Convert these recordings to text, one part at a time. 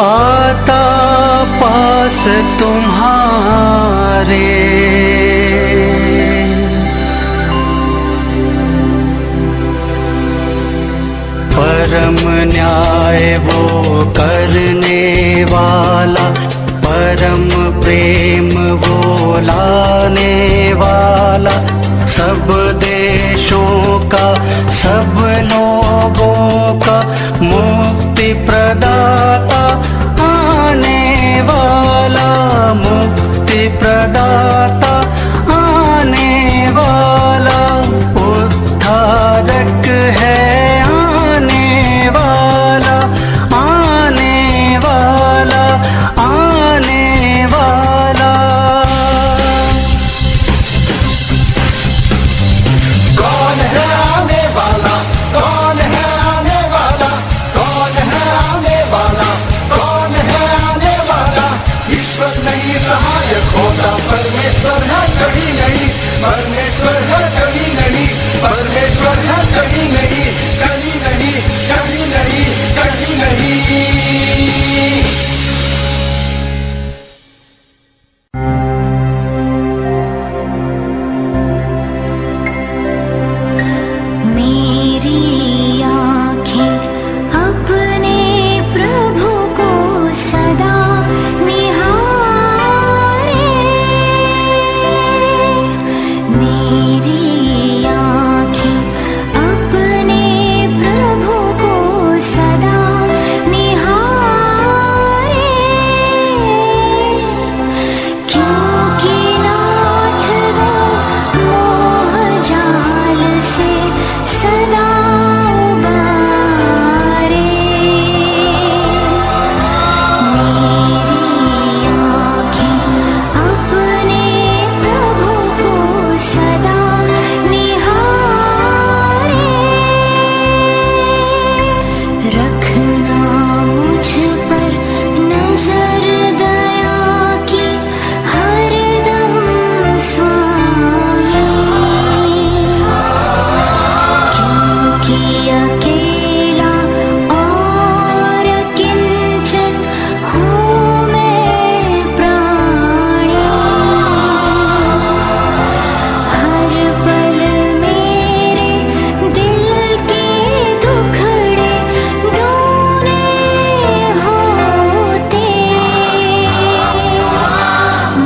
आता पास तुम्हारे। परम न्याय वो करने वाला, परम प्रेम वो लाने वाला, सब देशों का सब लोगों का मुक्ति प्रदाता आने वाला, मुक्ति प्रदाता आने वाला, उद्धारक है आने वाला, आने वाला, आने वाला। कौन है आने वाला, कौन है आने वाला, कौन है आने वाला, कौन है आने वाला? ईश्वर नहीं सहायक होता, परमेश्वर है कभी नहीं, परमेश्वर है कभी नहीं, परमेश्वर है कभी नहीं, कभी नहीं, कभी नहीं, कभी नहीं। मेरी आँखें अपने प्रभु को सदा निहारे, मेरी आँखें अपने प्रभु को सदा निहारे, क्योंकि नाथ वो मोह जाल से सदा उबारे। मेरी आँखें अपने प्रभु को सदा निहारे, रखना मुझ पर नजर दया की हरदम स्वामी, क्योंकि अकेला और किंचन हूँ मैं प्राणी, हर पल मेरे दिल के दुखड़े दूने होते,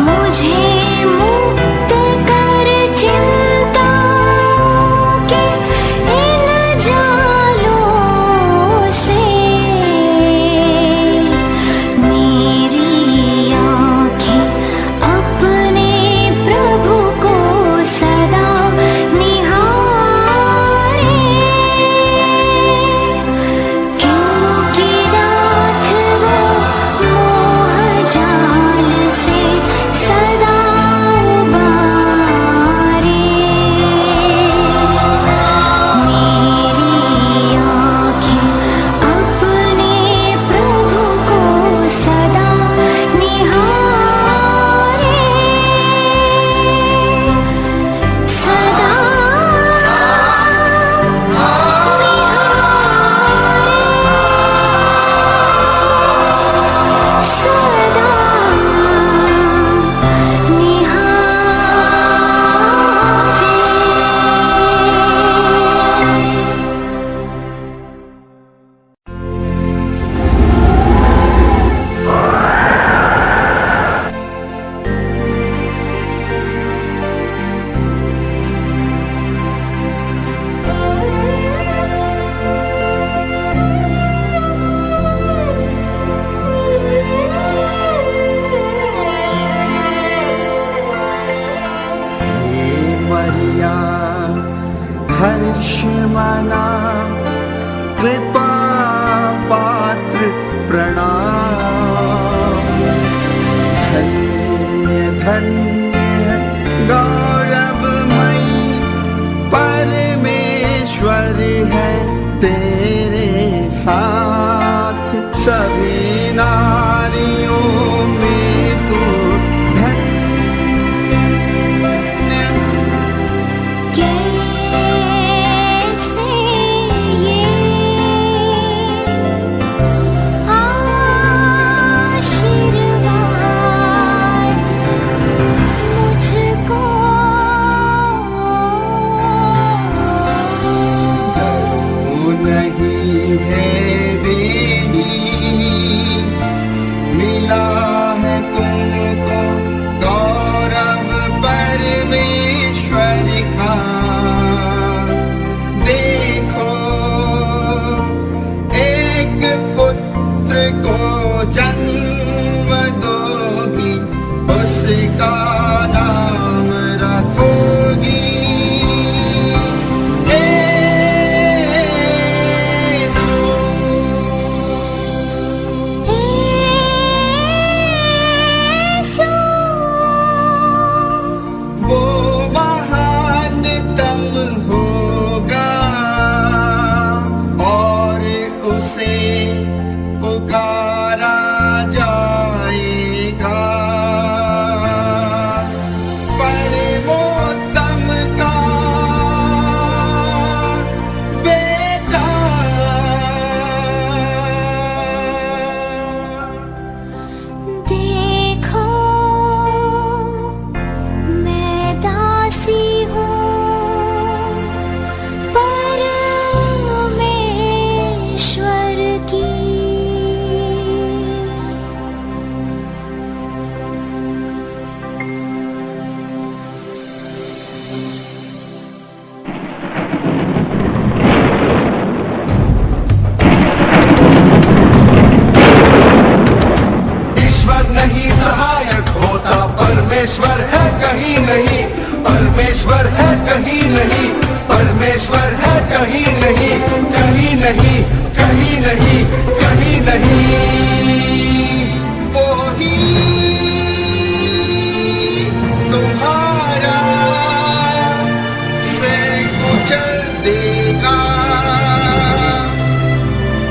मुझे मुक्त कर चिंताओं के इन जालों से। मेरी आँखें अपने प्रभु को सदा निहारे, क्योंकि नाथ वो मोह जाल से सदा उबारे। मेरी आँखें अपने प्रभु को सदा निहारे, सदा निहारे, सदा निहारे। मरिया हर्ष मना, कृपा पात्र प्रणाम, धन्य धन्य गौरवमयी परमेश्वर है तेरे साथ, सभी नारियों में तू धन्य। कैसे ये को जन्म दोगी उसका नाम रखोगी वो महानतम होगा और उसे पुकारा जाएगा परमोत्तम का बेटा देखो मैं दासी हूँ परमेश्वर की। ईश्वर नहीं सहायक होता, परमेश्वर है कहीं नहीं, परमेश्वर है कहीं नहीं, परमेश्वर है कहीं नहीं, कहीं नहीं, कहीं नहीं, कहीं नहीं। वो ही तुम्हारा से कुचल देगा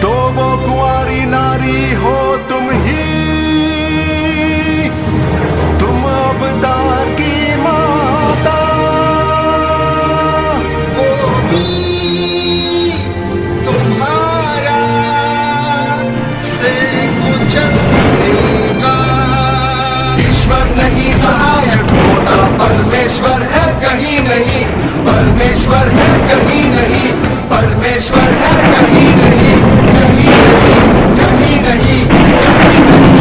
तो वो कुंवारी नारी हो तुम ही, तुम अवतार की माता। वो ही तुम्हारा से कुचल देगा ईश्वर नहीं सहायक होता, परमेश्वर है कहीं नहीं, परमेश्वर है कहीं नहीं, परमेश्वर है कहीं नहीं, कहीं नहीं, कहीं नहीं, कहीं नहीं।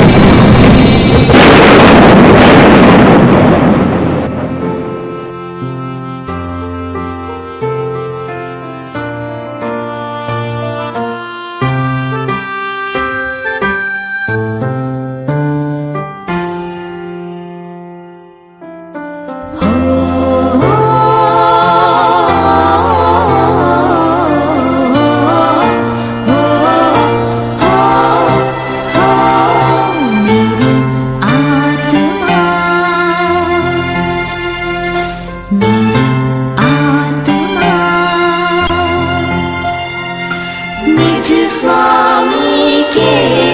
निज स्वामी के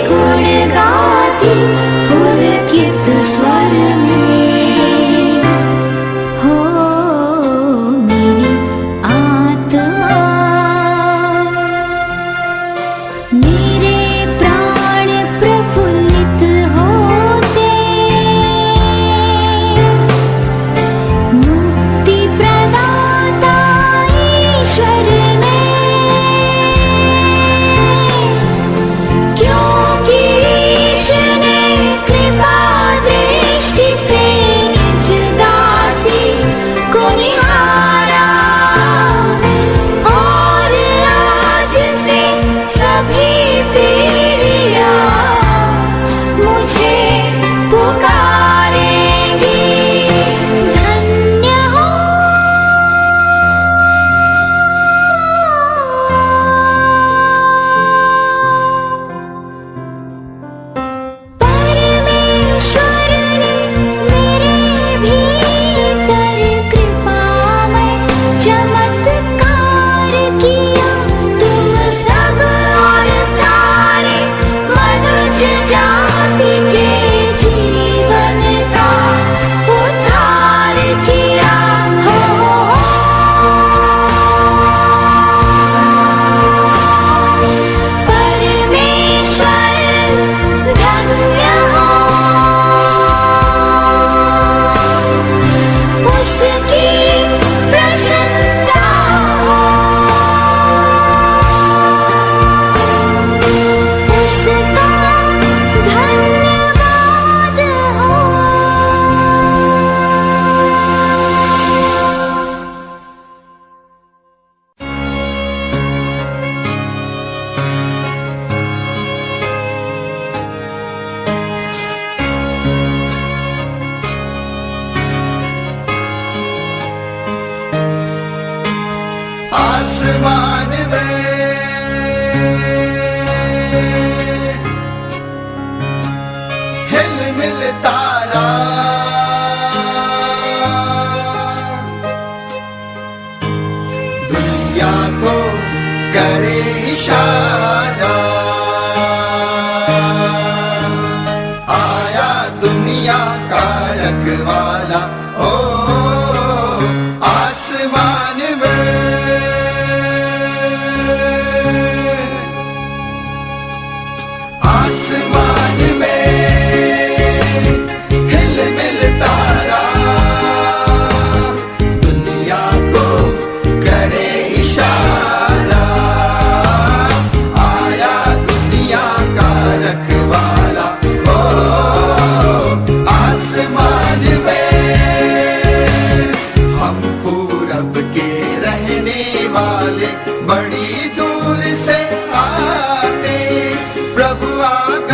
गुण गाती पुलकित स्वर में हो मेरी आत्मा। मेरे प्राण प्रफुल्लित होते मुक्ति प्रदाता ईश्वर में, क्योंकि ईश ने कृपा दृष्टि से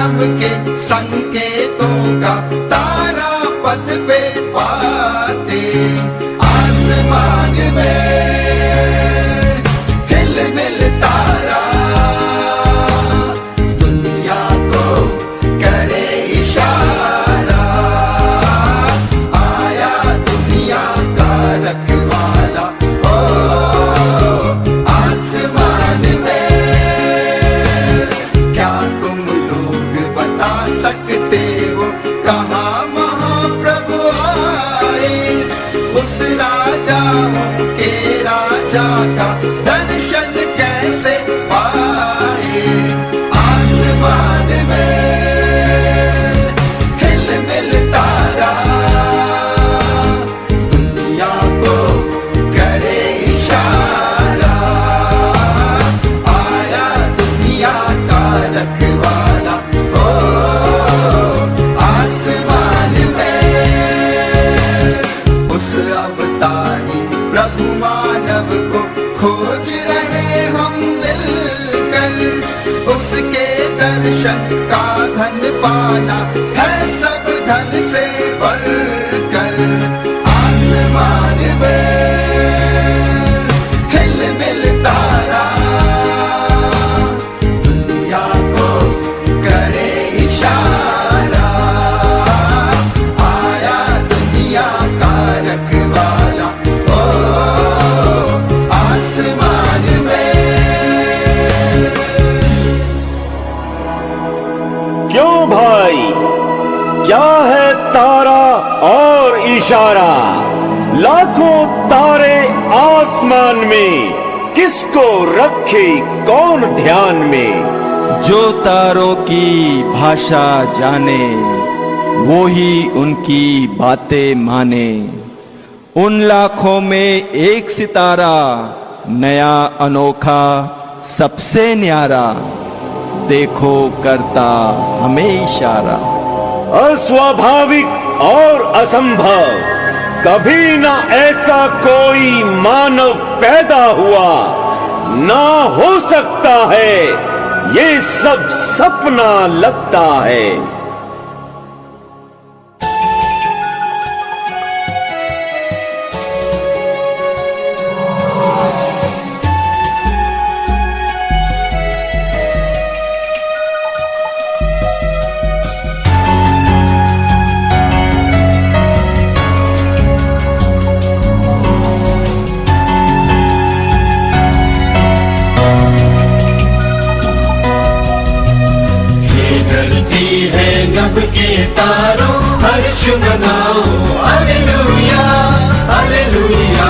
नभ के संकेतों का तारा पथ पे पाते, आसमान में हिलमिल तारा दुनिया को करे इशारा, आया दुनिया का रखवाला ओ आसमान में। क्या तुम लोग बता सकते हो कहाँ महाप्रभु आए, उस राजाओं के राजा का दर्शन कैसे पाए, आसमान में हिलमिल तारा दुनिया को करे इशारा, आया दुनिया का रखवाला ओ आसमान में। उस अवतारी प्रभु मानव को खोज रहे हम मिलकर, उसके दर्शन का धन पाना है सब धन से बढ़कर, आसमान में हिलमिल तारा दुनिया को करे इशारा, आया दुनिया का रखवाला ओ आसमान में। क्यों भाई, क्या है तारा और इशारा, लाखों तारे आसमान में, किसको रखे कौन ध्यान में। जो तारों की भाषा जाने वो ही उनकी बातें माने, उन लाखों में एक सितारा नया अनोखा सबसे न्यारा, देखो करता हमें इशारा। अस्वाभाविक और असंभव, कभी ना ऐसा कोई मानव पैदा हुआ, ना हो सकता है, ये सब सपना लगता है। नभ के तारों हर्ष मनाओ, हालेलुया हालेलुया।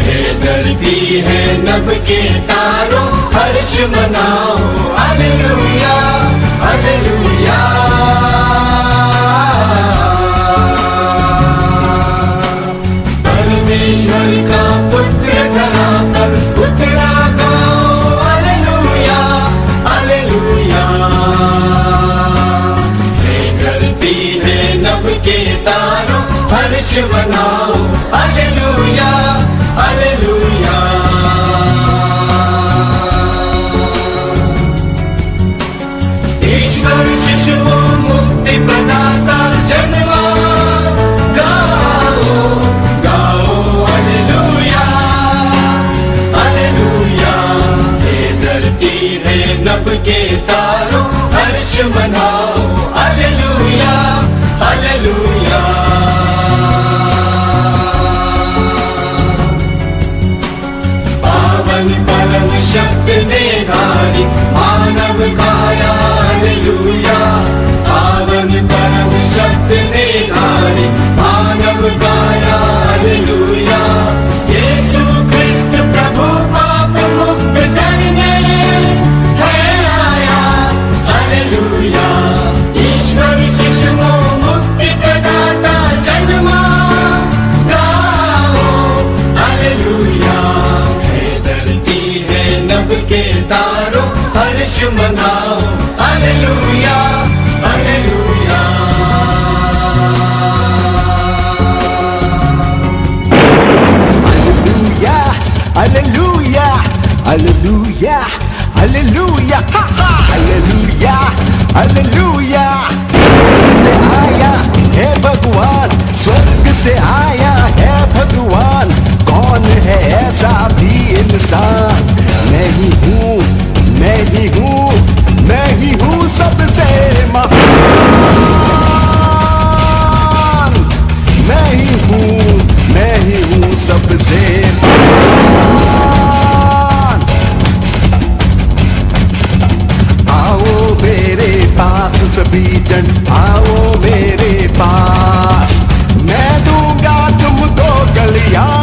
हे धरती है नभ के तारों हर्ष मनाओ, हालेलुया हालेलुया। परमेश्वर का पुत्र धरा पर उतरा के तारों हर्ष मनाओ, हालेलुया हालेलुया। ईश्वर शिशुओं मुक्ति प्रदाता जन्मा, गाओ गाओ हालेलुया हालेलुया। हे धरती है नभ के तारों हर्ष मनाओ, हालेलुया हालेलुया। पावन परम शक्ति ने धारी मानव काया, हालेलुया। पावन परम शक्ति ने धारी मानव काया, हालेलुया। यीशु क्रिस्त प्रभु पाप मुक्त करने है आया, हालेलुया। ईश्वर शिशुओं मुक्ति प्रदाता जन्मा, गाओ हालेलुया। हे धरती है नभ के तारों हर्ष मनाओ, hallelujah hallelujah. Hallelujah hallelujah hallelujah hallelujah hallelujah. स्वर्ग से आया है भगवान, स्वर्ग से आया है भगवान। कौन है ऐसा भी इंसान? मैं ही हूँ, मैं ही हूँ, मैं ही हूँ सबसे महान। मैं ही हूँ, मैं ही हूँ सबसे महान। आओ मेरे पास सभी जन, आओ मेरे पास, मैं दूंगा तुमको कल्याण।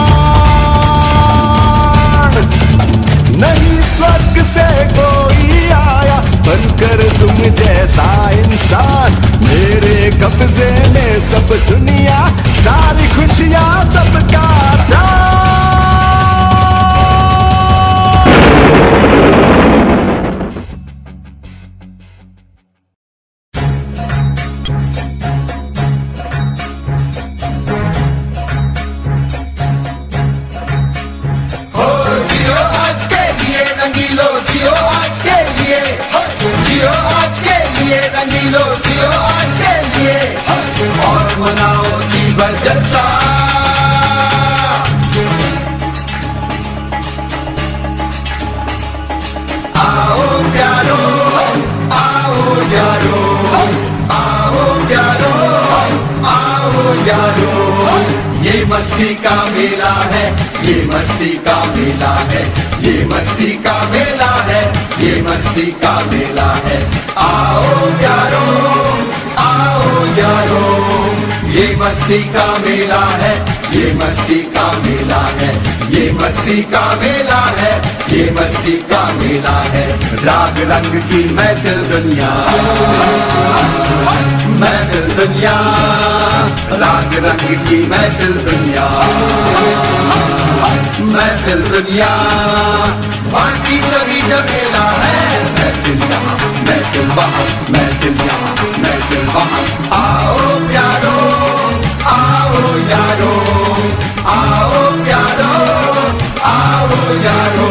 नहीं स्वर्ग से कोई आया बनकर तुम जैसा इंसान। मेरे कब्जे में सब दुनिया, सारी खुशियां सबका दान। हो जियो आज के लिए रंगीलो, जियो आज के लिए, जियो आज के लिए रंगीलो, जियो आज के लिए, और मनाओ जी भर जलसा। आओ प्यारो, आओ यारो, आओ प्यारो, आओ यारो। ये मस्ती का मेला है, ये मस्ती का मेला है, ये मस्ती का मेला है, ये मस्ती का मेला है। आओ यारो, आओ यारो। ये मस्ती का मेला है, ये मस्ती का मेला है, ये मस्ती का मेला है, ये मस्ती का मेला है। राग रंग की महफिल दुनिया, महफिल दुनिया, राग रंग की महफिल दुनिया, महफिल दुनिया। बाकी सभी जमेला है, महफिल यहाँ, महफिल वहाँ, महफिल यहाँ, महफिल वहाँ। आओ प्यारो, आओ यारो, आओ प्यारो, आओ यारो।